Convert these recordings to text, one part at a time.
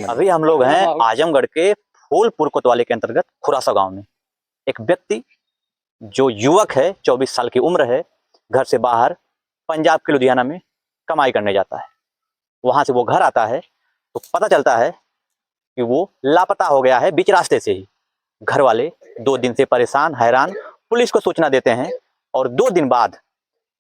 अभी हम लोग हैं आजमगढ़ के फूलपुर कोतवाली के अंतर्गत खुरासा गांव में। एक व्यक्ति जो युवक है, 24 साल की उम्र है, घर से बाहर पंजाब के लुधियाना में कमाई करने जाता है। वहां से वो घर आता है तो पता चलता है कि वो लापता हो गया है बीच रास्ते से ही। घर वाले 2 दिन से परेशान हैरान पुलिस को सूचना देते हैं और 2 दिन बाद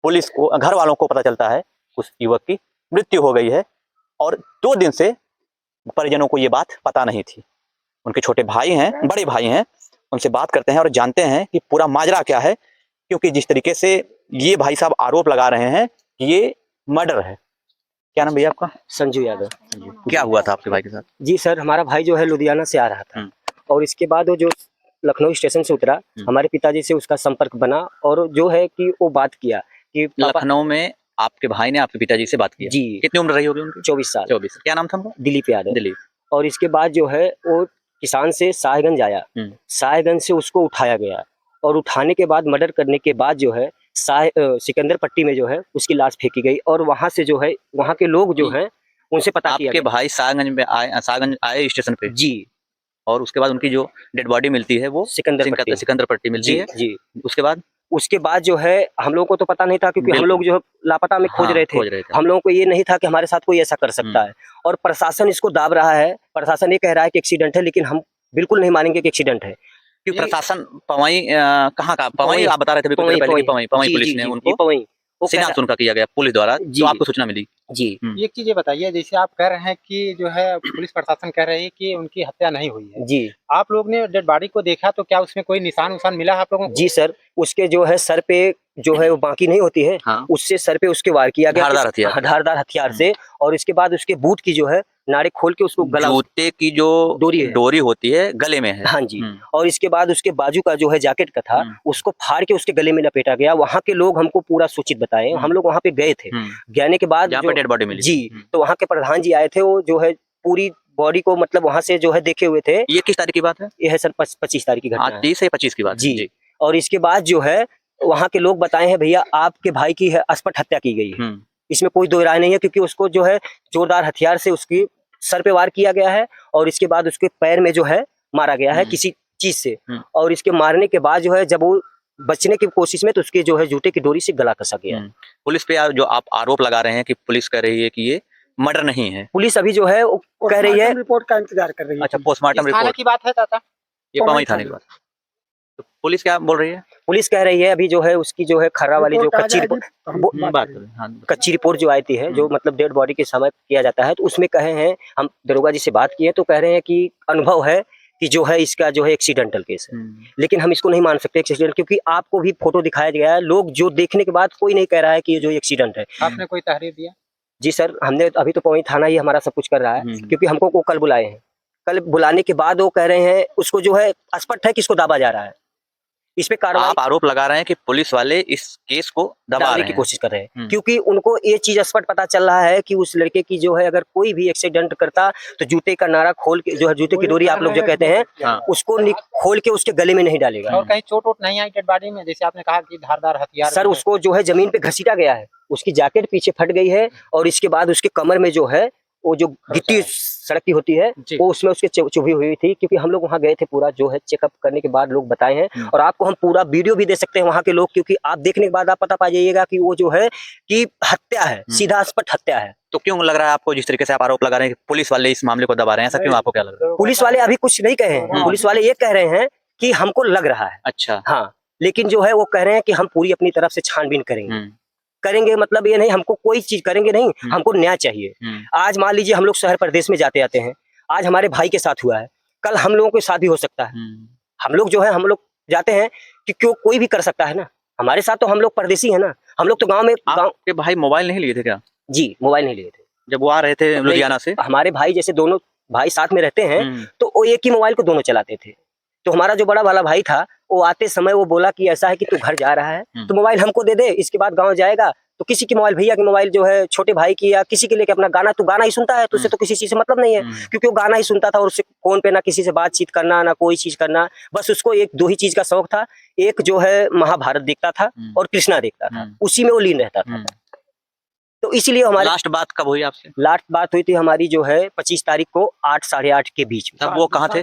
पुलिस को, घर वालों को पता चलता है उस युवक की मृत्यु हो गई है। और 2 दिन से परिजनों को ये बात पता नहीं थी। उनके छोटे भाई हैं, बड़े भाई हैं, उनसे बात करते हैं और जानते हैं कि पूरा माजरा क्या है, क्योंकि जिस तरीके से ये भाई साहब आरोप लगा रहे हैं कि ये मर्डर है। क्या नाम भैया आपका? संजू यादव। क्या हुआ था आपके भाई के साथ? जी सर, हमारा भाई जो है लुधियाना से आ रहा था और इसके बाद वो जो लखनऊ स्टेशन से उतरा, हमारे पिताजी से उसका संपर्क बना और जो है कि वो बात किया कि लखनऊ में आपके भाई ने आपके पिताजी से बात की? जी। कितनी उम्र रही होगी उनकी? 24 साल। 24। क्या नाम था उनका? दिलीप यादव। दिलीप। और इसके बाद जो है वो किसान से साहेबगंज आया, साहेबगंज से उसको उठाया गया और उठाने के बाद मर्डर करने के बाद जो है सिकंदर पट्टी में जो है उसकी लाश फेंकी गई और वहां से जो है वहां के लोग जो है उनसे पता किया आपके भाई साहेबगंज आए स्टेशन पे जी, और उसके बाद उनकी जो डेड बॉडी मिलती है वो सिकंदर पट्टी मिलती है जी। उसके बाद जो है हम लोगों को तो पता नहीं था, क्योंकि हम लोग जो है लापता में खोज रहे थे। हम लोगों को ये नहीं था कि हमारे साथ कोई ऐसा कर सकता है और प्रशासन इसको दाब रहा है। प्रशासन ये कह रहा है कि एक्सीडेंट है, लेकिन हम बिल्कुल नहीं मानेंगे कि एक्सीडेंट है। क्योंकि प्रशासन पवई कहाँ का पवई आप बता रहे थे पवई पुलिस ने उनको सिनाख्त उनका किया गया पुलिस द्वारा, जो आपको सूचना मिली। जी। एक चीज ये बताइए, जैसे आप कह रहे हैं कि जो है पुलिस प्रशासन कह रही है कि उनकी हत्या नहीं हुई है। जी। आप लोग ने डेड बॉडी को देखा तो क्या उसमें कोई निशान मिला है आप लोगों को? जी सर, उसके जो है सर पे जो है वो बाकी नहीं होती है, उससे सर पे उसके वार किया गया धारदार हथियार से। और इसके बाद उसके बूट की जो है नाड़े खोल के उसको गला, जूते की जो डोरी होती है गले में है। हाँ जी। और इसके बाद उसके बाजू का जो है जैकेट का था उसको फाड़ के उसके गले में लपेटा गया। वहाँ के लोग हमको पूरा सूचित बताए, हम लोग वहाँ पे गए थे। जाने के बाद डेड बॉडी मिली जी, तो वहाँ के प्रधान जी आए थे, वो जो है पूरी बॉडी को मतलब वहाँ से जो है देखे हुए थे। ये किस तारीख की बात है? ये है सर 25 तारीख की घटना। 30 से 25 की बात जी। और इसके बाद जो है वहाँ के लोग बताए हैं, भैया आपके भाई की है अस्पष्ट हत्या की गई है, इसमें कोई दो राय नहीं है, क्योंकि उसको जो है जोरदार हथियार से उसकी सर पे वार किया गया है और इसके बाद उसके पैर में जो है मारा गया है किसी चीज से। और इसके मारने के बाद जो है जब वो बचने की कोशिश में तो उसके जो है जूते की डोरी से गला कसा गया। पुलिस पे जो आप आरोप लगा रहे हैं कि पुलिस कह रही है कि ये मर्डर नहीं है, पुलिस अभी जो है वो कह रही है रिपोर्ट का इंतजार कर रही है। अच्छा, पोस्टमार्टम रिपोर्ट की बात है चाचा? ये पवई थाने की बात। तो पुलिस क्या बोल रही है? पुलिस कह रही है अभी जो है उसकी जो है खर्रा वाली जो कच्ची रिपोर्ट जो आई थी है, जो मतलब डेड बॉडी के समय किया जाता है, तो उसमें कहे हैं, हम दरोगा जी से बात किए तो कह रहे हैं कि अनुभव है कि जो है इसका जो है एक्सीडेंटल केस है। लेकिन हम इसको नहीं मान सकते एक्सीडेंट, क्योंकि आपको भी फोटो दिखाया गया है, लोग जो देखने के बाद कोई नहीं कह रहा है कि ये जो एक्सीडेंट है। आपने कोई तहरीर दिया? जी सर, हमने अभी तो पवई थाना ही हमारा सब कुछ कर रहा है, क्योंकि हमको वो कल बुलाए हैं। कल बुलाने के बाद वो कह रहे हैं उसको जो है स्पष्ट है कि इसको दाबा जा रहा है, इस पे कार्रवाई। आप आरोप लगा रहे हैं कि पुलिस वाले इस केस को दबाने की कोशिश कर रहे हैं, क्योंकि उनको ये चीज स्पष्ट पता चल रहा है कि उस लड़के की जो है अगर कोई भी एक्सीडेंट करता तो जूते का नारा खोल के जो है जूते की डोरी आप लोग जो कहते हैं उसको खोल के उसके गले में नहीं डालेगा। और कहीं चोट वोट नहीं आई डेड बॉडी में? जैसे आपने कहा कि धारदार हथियार। सर उसको जो है जमीन पे घसीटा गया है, उसकी जैकेट पीछे फट गई है और इसके बाद उसके कमर में जो है वो जो गिट्टी सड़क की होती है वो उसमें उसके चुभी हुई थी। क्योंकि हम लोग वहाँ गए थे, पूरा जो है चेकअप करने के बाद लोग बताए हैं, और आपको हम पूरा वीडियो भी दे सकते हैं वहाँ के लोग, क्योंकि आप देखने के बाद आप पता पा जाइएगा कि वो जो है कि हत्या है, सीधा स्पष्ट हत्या है। तो क्यों लग रहा है आपको, जिस तरीके से आप आरोप लगा रहे हैं कि पुलिस वाले इस मामले को दबा रहे हैं, ऐसा क्यों आपको क्या लग रहा है? पुलिस वाले अभी कुछ नहीं कहे हैं, पुलिस वाले ये कह रहे हैं कि हमको लग रहा है। अच्छा। हाँ, लेकिन जो है वो कह रहे हैं कि हम पूरी अपनी तरफ से छानबीन करेंगे, मतलब ये नहीं हमको कोई चीज करेंगे नहीं, हमको न्याय चाहिए। आज मान लीजिए हम लोग शहर प्रदेश में जाते आते हैं, आज हमारे भाई के साथ हुआ है, कल हम लोगों के साथ भी हो सकता है। हम लोग जो है हम लोग जाते हैं कि क्यों, कोई भी कर सकता है ना, हमारे साथ तो हम लोग परदेसी है ना, हम लोग तो गाँव में। आपके भाई मोबाइल नहीं लिए थे क्या? जी, मोबाइल नहीं लिए थे जब वो आ रहे थे लुधियाना से। हमारे भाई जैसे दोनों भाई साथ में रहते हैं तो वो एक ही मोबाइल को दोनों चलाते थे। तो हमारा जो बड़ा वाला भाई था वो आते समय वो बोला कि ऐसा है कि तू घर जा रहा है तो मोबाइल हमको दे दे, इसके बाद गांव जाएगा तो किसी की मोबाइल, भैया की मोबाइल जो है छोटे भाई की या किसी के लेके अपना गाना ही सुनता है, तो उससे तो किसी चीज से मतलब नहीं है, क्योंकि वो गाना ही सुनता था और उससे फोन पे ना किसी से बातचीत करना ना कोई चीज करना, बस उसको एक दो ही चीज का शौक था, एक जो है महाभारत देखता था और कृष्णा देखता था, उसी में वो लीन रहता था। तो इसीलिए हमारी लास्ट बात कब हुई आपसे? लास्ट बात हुई थी हमारी जो है 25 तारीख को 8 साढ़े 8 के बीच में। तब वो कहाँ थे?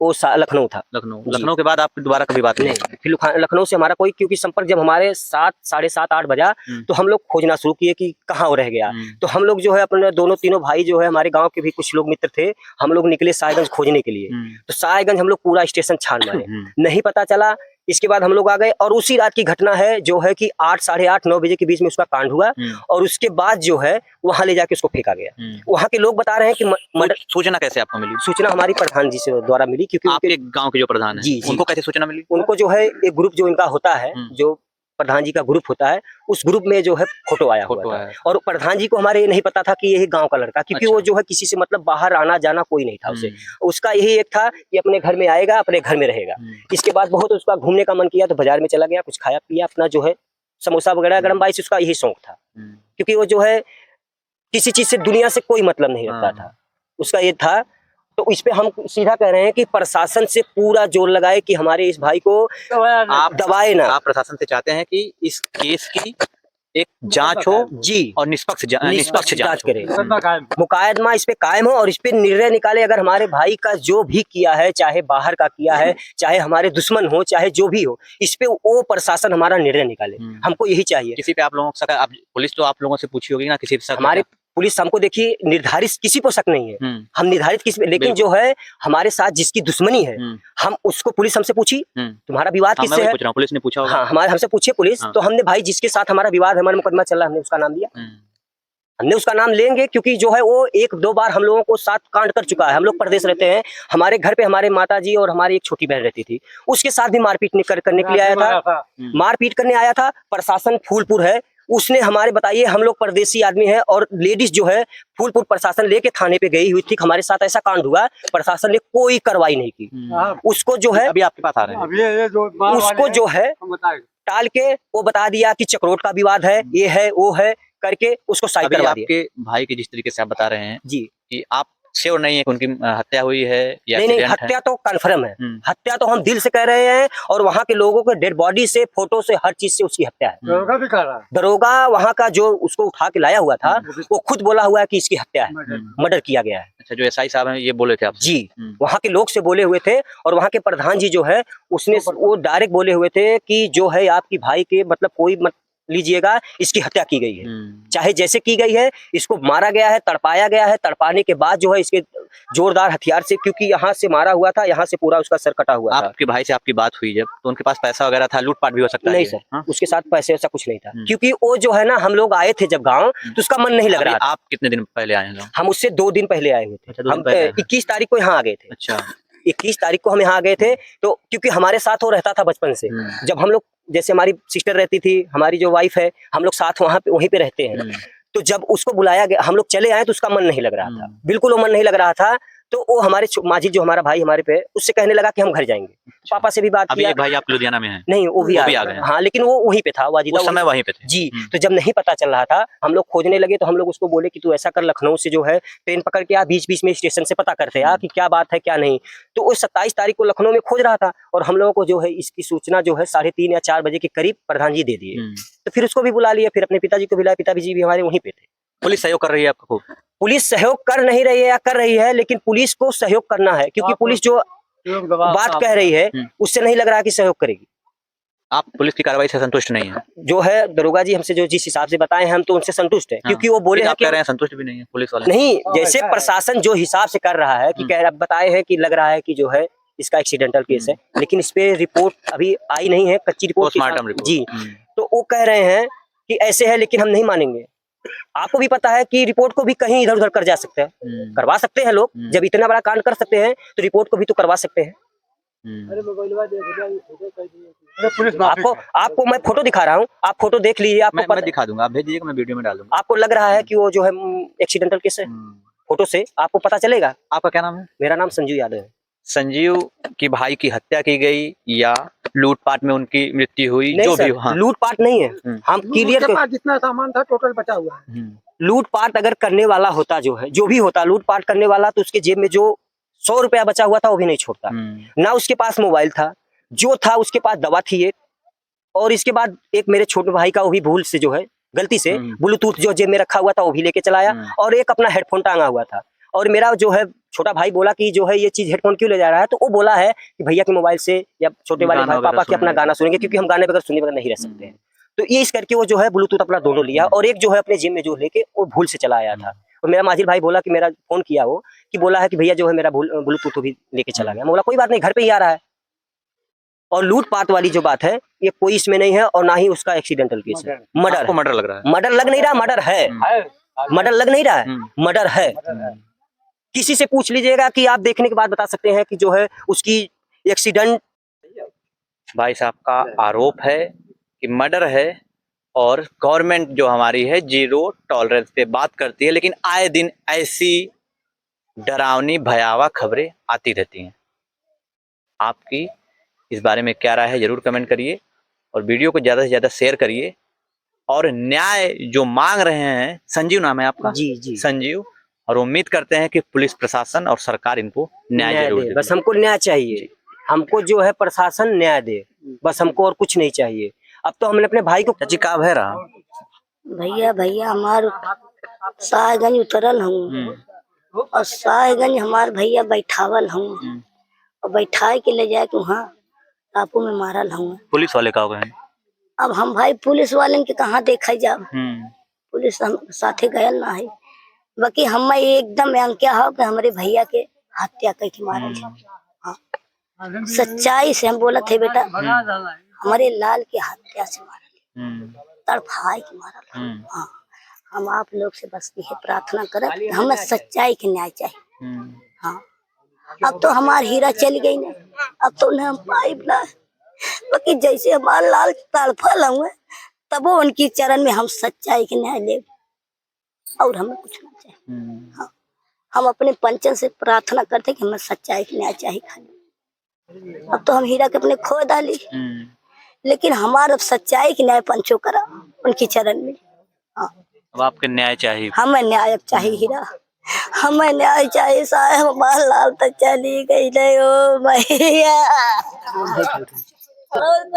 वो लखनऊ था। लखनऊ। जी। लखनऊ के बाद आपकी दोबारा कभी बात नहीं? नहीं, फिर लखनऊ से हमारा कोई, क्योंकि संपर्क जब हमारे 7 साढ़े 7 8 बजा तो हम लोग खोजना शुरू किए कि कहाँ वो रह गया। तो हम लोग जो है अपने दोनों तीनों भाई जो है, हमारे गांव के भी कुछ लोग मित्र थे, हम लोग निकले साहेबगंज खोजने के लिए। तो साहेबगंज हम लोग पूरा स्टेशन छान मारे, नहीं पता चला। इसके बाद हम लोग आ गए और उसी रात की घटना है जो है कि 8 साढ़े 8 9 बजे के बीच में उसका कांड हुआ और उसके बाद जो है वहां ले जाके उसको फेंका गया। वहां के लोग बता रहे हैं कि मर्डर। सूचना कैसे आपको मिली? सूचना हमारी प्रधान जी से द्वारा मिली, क्योंकि आपके गांव के जो प्रधान है, जी, जी। उनको कैसे सूचना मिली? उनको जो है एक ग्रुप जो इनका होता है, जो प्रधान जी का ग्रुप होता है, उस ग्रुप में जो है फोटो आया हुआ था। और प्रधान जी को हमारे नहीं पता था कि यही गांव का लड़का, क्योंकि वो जो है किसी से मतलब बाहर आना जाना कोई नहीं था उसे। उसका यही एक था कि अपने घर में आएगा, अपने घर में रहेगा। इसके बाद बहुत उसका घूमने का मन किया तो बाजार में चला गया, कुछ खाया पिया, अपना जो है समोसा वगैरह गरम बाई से उसका यही शौक था। क्योंकि वो जो है किसी चीज से, दुनिया से कोई मतलब नहीं रखता था, उसका ये था। तो इस पे हम सीधा कह रहे हैं कि प्रशासन से पूरा जोर लगाए कि हमारे इस भाई को आप दबाए ना। आप प्रशासन से चाहते हैं कि इस केस की एक जांच हो जी, और निष्पक्ष जांच करे, मुकदमा इस पे कायम हो और इस पे निर्णय निकाले। अगर हमारे भाई का जो भी किया है, चाहे बाहर का किया है, चाहे हमारे दुश्मन हो, चाहे जो भी हो, इस पे वो प्रशासन हमारा निर्णय निकाले। हमको यही चाहिए। किसी पे आप लोगों को शक है? पुलिस तो आप लोगों से पूछी होगी ना, किसी पे शक है? हमारे पुलिस हमको देखिए निर्धारित किसी को शक नहीं है, हम निर्धारित किसी, लेकिन जो है हमारे साथ जिसकी दुश्मनी है, हम उसको, पुलिस हमसे पूछी तुम्हारा विवाद किससे है? पूछ रहा हूं, पुलिस ने पूछा होगा। हाँ, हमारे हमसे पूछे पुलिस। तो हमने भाई जिसके साथ हमारा विवाद है, हमारा मुकदमा चल रहा है, हमने उसका नाम लिया। हमने उसका नाम लेंगे क्योंकि जो है वो 1-2 बार हम लोगों को साथ कांड कर चुका है। हम लोग प्रदेश रहते हैं, हमारे घर पे हमारे माता जी और हमारी एक छोटी बहन रहती थी, उसके साथ भी मारपीट करने के लिए आया था, मारपीट करने आया था। प्रशासन फूलपुर है, उसने हमारे, बताइए हम लोग परदेसी आदमी है और लेडीज जो है फूलपुर प्रशासन लेके थाने पे गई हुई थी, हमारे साथ ऐसा कांड हुआ, प्रशासन ने कोई कार्रवाई नहीं की। उसको जो है अभी आपके पास आ रहे हैं, उसको जो है टाल के वो बता दिया कि चक्रोट का विवाद है, ये है वो है करके उसको साइड करवा दिया। आपके भाई के जिस तरीके से आप बता रहे हैं जी, कि आप श्योर नहीं है कि उनकी हत्या हुई है या नहीं, एक्सीडेंट है? हत्या तो कन्फर्म है, हत्या तो हम दिल से कह रहे हैं और वहाँ के लोगों के डेड बॉडी से, फोटो से, हर चीज से उसकी हत्या है। दरोगा वहाँ का जो उसको उठा के लाया हुआ था, वो खुद बोला हुआ है कि इसकी हत्या है, मर्डर किया गया है। अच्छा, जो एसआई साहब हैं ये बोले थे आप? जी, वहाँ के लोग से बोले हुए थे और वहाँ के प्रधान जी जो है उसने वो डायरेक्ट बोले हुए थे कि जो है आपकी भाई के मतलब कोई मत लीजिएगा, इसकी हत्या की गई है, चाहे जैसे की गई है, इसको मारा गया है, तड़पाया गया है, तड़पाने के बाद जो है इसके जोरदार हथियार से, क्योंकि यहाँ से मारा हुआ था, यहाँ से पूरा उसका सर कटा हुआ था। आपके भाई से आपकी बात हुई जब, तो उनके पास पैसा वगैरह था, लूटपाट भी हो सकता है? नहीं सर, उसके साथ पैसे ऐसा कुछ नहीं था, क्योंकि वो जो है ना, हम लोग आए थे जब गाँव तो उसका मन नहीं लग रहा था। आप कितने दिन पहले आए हैं? हम उससे 2 दिन पहले आए हुए थे, हम 21 तारीख को यहाँ आ गए थे। अच्छा, 21 तारीख को हम यहाँ आ गए थे, तो क्योंकि हमारे साथ वो रहता था बचपन से। जब हम लोग, जैसे हमारी सिस्टर रहती थी, हमारी जो वाइफ है, हम लोग साथ वहीं पे रहते हैं। तो जब उसको बुलाया गया, हम लोग चले आए तो उसका मन नहीं लग रहा था, बिल्कुल वो मन नहीं लग रहा था। तो वो हमारे माजिद जो हमारा भाई हमारे पे, उससे कहने लगा कि हम घर जाएंगे। पापा से भी बात अभी किया। एक भाई आप लुधियाना में हैं? नहीं, वो भी आ गए। हाँ, लेकिन वो वहीं पे था, वाजिदा उस समय वहीं पे थे। जी। तो जब नहीं पता चल रहा था, हम लोग खोजने लगे, तो हम लोग उसको बोले कि तू ऐसा कर, लखनऊ से जो है ट्रेन पकड़ के आ, बीच-बीच में स्टेशन से पता करते आ कि क्या बात है क्या नहीं। तो वो 27 तारीख को लखनऊ में खोज रहा था और हम लोगों को जो है इसकी सूचना जो है 3:30 या 4 बजे के करीब प्रधान जी दे दिए। तो फिर उसको भी बुला लिया, फिर अपने पिताजी को बुलाया, पिताजी भी हमारे वहीं पे थे। पुलिस सहयोग कर रही है आपको? पुलिस सहयोग कर नहीं रही है या कर रही है, लेकिन पुलिस को सहयोग करना है, क्योंकि पुलिस जो बात कह रही है उससे नहीं लग रहा कि सहयोग करेगी। आप पुलिस की कार्रवाई से संतुष्ट नहीं है? जो है दरोगा जी हमसे जो जिस हिसाब से बताए हैं, हम तो उनसे संतुष्ट है, क्योंकि वो बोले हैं कि कह रहे हैं संतुष्ट भी नहीं है पुलिस वाले? नहीं, जैसे प्रशासन जो हिसाब से कर रहा है कि कह रहा, बताए हैं कि लग रहा है कि जो है इसका एक्सीडेंटल केस है, लेकिन इस पे रिपोर्ट अभी आई नहीं है, कच्ची रिपोर्ट जी। तो वो कह रहे हैं कि ऐसे है, लेकिन हम नहीं मानेंगे। आपको भी पता है कि रिपोर्ट को भी कहीं इधर उधर कर जा सकते हैं, करवा सकते हैं लोग, जब इतना बड़ा कांड कर सकते हैं तो रिपोर्ट को भी तो करवा सकते हैं। आपको मैं फोटो दिखा रहा हूँ, आप फोटो देख लीजिए, आपको मैं दिखा दूंगा, आप भेज दीजिएगा, मैं वीडियो में डाल दूंगा। आपको लग रहा है कि वो जो है एक्सीडेंटल केस है, फोटो से आपको पता चलेगा। आपका क्या नाम है? मेरा नाम संजू यादव है। संजीव की भाई की हत्या की गई या लूटपाट में उनकी मृत्यु हुई? नहीं जो सर, भी, हाँ। लूटपाट नहीं है, हम क्लियर, जितना सामान था टोटल बचा हुआ है। लूटपाट अगर करने वाला होता, जो है जो भी होता लूटपाट करने वाला, तो उसके जेब में जो 100 रुपया बचा हुआ था वो भी नहीं छोड़ता। ना उसके पास मोबाइल था, जो था उसके पास दवा थी एक, और इसके बाद एक मेरे छोटे भाई का वो भी भूल से जो है गलती से ब्लूटूथ जो जेब में रखा हुआ था वो भी लेके चला आया, और एक अपना हेडफोन टांगा हुआ था। और मेरा जो है छोटा भाई बोला कि जो है ये चीज हेडफोन क्यों ले जा रहा है, तो वो बोला है कि भैया के मोबाइल से या छोटे वाले भाई पापा के अपना गाना सुनेंगे, क्योंकि हम गाने बगैर सुने बगैर नहीं रह सकते हैं। तो ये इस करके वो जो है ब्लूटूथ अपना दोनों लिया, और एक जो है अपने जिम में जो लेके वो भूल से चला आया था। और मेरा माजिद भाई बोला कि मेरा फोन किया वो कि बोला है कि भैया जो है मेरा ब्लूटूथ भी लेके चला गया। मैं बोला कोई बात नहीं, घर पे ही आ रहा है। और लूटपाट वाली जो बात है ये कोई इसमें नहीं है, और ना ही उसका एक्सीडेंटल केस है, मर्डर। आपको मर्डर लग रहा है? मर्डर लग नहीं रहा, मर्डर है। मर्डर लग नहीं रहा है, मर्डर है। किसी से पूछ लीजिएगा कि आप देखने के बाद बता सकते हैं कि जो है उसकी एक्सीडेंट। भाई साहब का आरोप है कि मर्डर है, और गवर्नमेंट जो हमारी है जीरो टॉलरेंस पे बात करती है, लेकिन आए दिन ऐसी डरावनी भयावह खबरें आती रहती हैं। आपकी इस बारे में क्या राय है जरूर कमेंट करिए, और वीडियो को ज़्यादा से ज़्यादा शेयर करिए। और न्याय जो मांग रहे हैं, संजीव नाम है आपका? जी जी, संजीव। और उम्मीद करते हैं कि पुलिस प्रशासन और सरकार इनको न्याय जरूर दे। दे। बस हमको न्याय चाहिए, हमको जो है प्रशासन न्याय दे, बस हमको और कुछ नहीं चाहिए। अब तो हमने अपने भाई को चाची का है रहा भैया भैया हमार साहेबगंज उतरल हूँ, और साहेबगंज हमार भैया बैठावल हूँ, और बैठाए के ले जाए के वहाँ टापू में मारल हूँ। पुलिस वाले का हो गए? अब हम भाई पुलिस वाले के कहाँ देखा जाब, पुलिस हम साथे गयल ना है। बाकी हम एकदम अंक्या हो कि हमारे भैया के हत्या करके मारल है। हाँ, सच्चाई से हम बोला थे बेटा, हमारे लाल के हत्या से मारल, तड़फाई के मारल। हाँ, हम आप लोग से बस ये प्रार्थना करत, हमें सच्चाई के न्याय चाहिए। हाँ, अब तो हमार हीरा चली गई ना, अब तो उन्हें हम पाइब ना। बाकी जैसे हमार लाल तड़फल हुए, तब वो उनकी चरण में हम सच्चाई के न्याय ले, और हमें कुछ ना चाहिए। हाँ, हम अपने पंचन से प्रार्थना करते कि हमें सच्चाई के न्याय चाहिए खाली। अब तो हम हीरा के अपने खो डाली, लेकिन हमारा सच्चाई की न्याय पंचो करा उनकी चरण में। हाँ, अब आपके न्याय चाहिए? हमें न्याय चाहिए हीरा, हमें न्याय चाहिए साहब। हमारा लाल तो चली गई नहीं ओ भैया।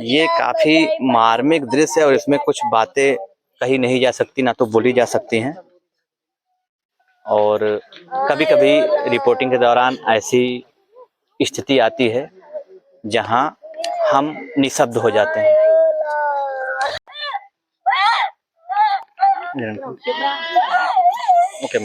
ये काफी मार्मिक दृश्य है, और इसमें कुछ बातें कही नहीं जा सकती, ना तो बोली जा सकती हैं। और कभी कभी रिपोर्टिंग के दौरान ऐसी स्थिति आती है जहां हम निशब्द हो जाते हैं। ओके,